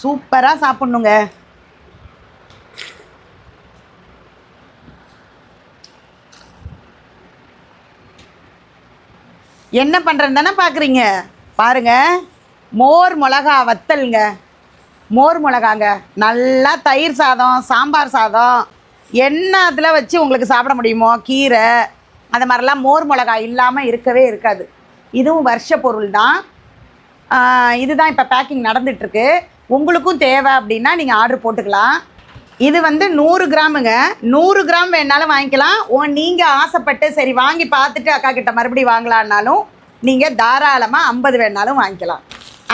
சூப்பராக சாப்பிட்ணுங்க. என்ன பண்ணுறேன்னு தானே பார்க்குறீங்க? பாருங்கள், மோர் மிளகா வத்தலுங்க. மோர் மிளகாங்க, நல்லா தயிர் சாதம், சாம்பார் சாதம், என்ன அதில் வச்சு உங்களுக்கு சாப்பிட முடியுமோ, கீரை அந்த மாதிரிலாம் மோர் மிளகா இல்லாமல் இருக்கவே இருக்காது. இதுவும் வருஷ பொருள் தான். இதுதான் இப்போ பேக்கிங் நடந்துகிட்ருக்கு. உங்களுக்கும் தேவை அப்படின்னா நீங்கள் ஆர்டர் போட்டுக்கலாம். இது வந்து 100 கிராமுங்க. 100 கிராம் வேணாலும் வாங்கிக்கலாம். நீங்கள் ஆசைப்பட்டு சரி வாங்கி பார்த்துட்டு அக்கா கிட்ட மறுபடியும் வாங்கலான்னாலும் நீங்கள் தாராளமாக 50 வேணாலும் வாங்கிக்கலாம்.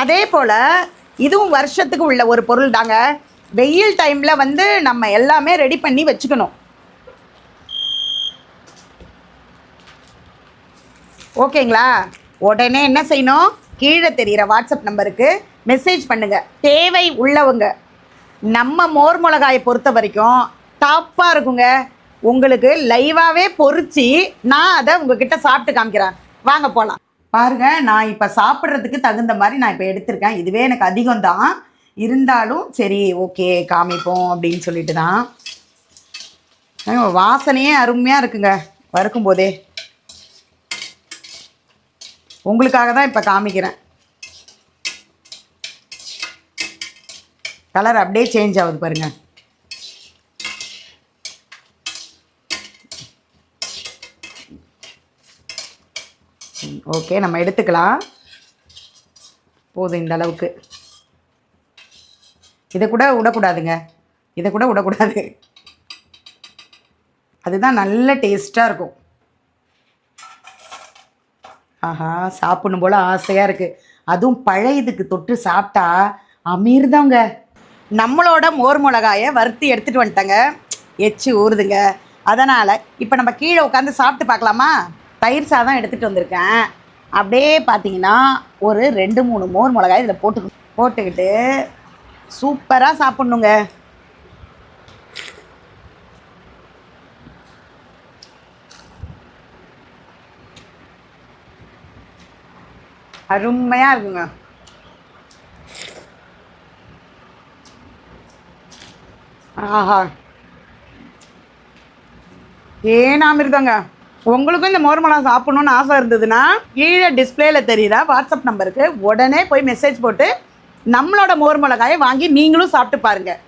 அதே போல் இதுவும் வருஷத்துக்கு உள்ள ஒரு பொருள் தாங்க. வெயில் டைமில் வந்து நம்ம எல்லாமே ரெடி பண்ணி வச்சுக்கணும். ஓகேங்களா? உடனே என்ன செய்யணும்? கீழே தெரிகிற வாட்ஸ்அப் நம்பருக்கு மெசேஜ் பண்ணுங்கள். தேவை உள்ளவங்க. நம்ம மோர் மிளகாயை பொறுத்த வரைக்கும் டாப்பாக இருக்குங்க. உங்களுக்கு லைவாகவே பொறிச்சு நான் அதை உங்ககிட்ட சாப்பிட்டு காமிக்கிறேன். வாங்க போகலாம். பாருங்கள், நான் இப்போ சாப்பிட்றதுக்கு தகுந்த மாதிரி நான் இப்போ எடுத்திருக்கேன். இதுவே எனக்கு அதிகம்தான், இருந்தாலும் சரி ஓகே காமிப்போம் அப்படின்னு சொல்லிட்டு தான். வாசனையே அருமையாக இருக்குங்க வறுக்கும் போதே. உங்களுக்காக தான் இப்போ காமிக்கிறேன். கலர் அப்படியே சேஞ்ச் ஆகுது பாருங்கள். ஓகே, நம்ம எடுத்துக்கலாம். போதும் இந்த அளவுக்கு. இதை கூட விடக்கூடாதுங்க, இதை கூட விடக்கூடாது. அதுதான் நல்ல டேஸ்ட்டாக இருக்கும். ஆஹா, சாப்பிடணும் போல் ஆசையாக இருக்குது. அதுவும் பழையதுக்கு தொட்டு சாப்பிட்டா அமிர்தங்க. நம்மளோட மோர் மிளகாயை வறுத்து எடுத்துகிட்டு வந்துட்டேங்க. எச்சு ஊறுதுங்க. அதனால் இப்போ நம்ம கீழே உட்காந்து சாப்பிட்டு பார்க்கலாமா? தயிர் சாதம் எடுத்துகிட்டு வந்திருக்கேன். அப்படியே பார்த்தீங்கன்னா ஒரு 2-3 மோர் மிளகாய் இதில் போட்டுக்கிட்டு சூப்பராக சாப்பிட்ணுங்க. அருமையாக இருக்குங்க. ஆஹா, ஏனாமிருதாங்க. உங்களுக்கும் இந்த மோர் மிளகா சாப்பிட்ணுன்னு ஆசை இருந்ததுன்னா கீழே டிஸ்பிளேயில் தெரியுற வாட்ஸ்அப் நம்பருக்கு உடனே போய் மெசேஜ் போட்டு நம்மளோட மோர் மிளகாயை வாங்கி நீங்களும் சாப்பிட்டு பாருங்கள்.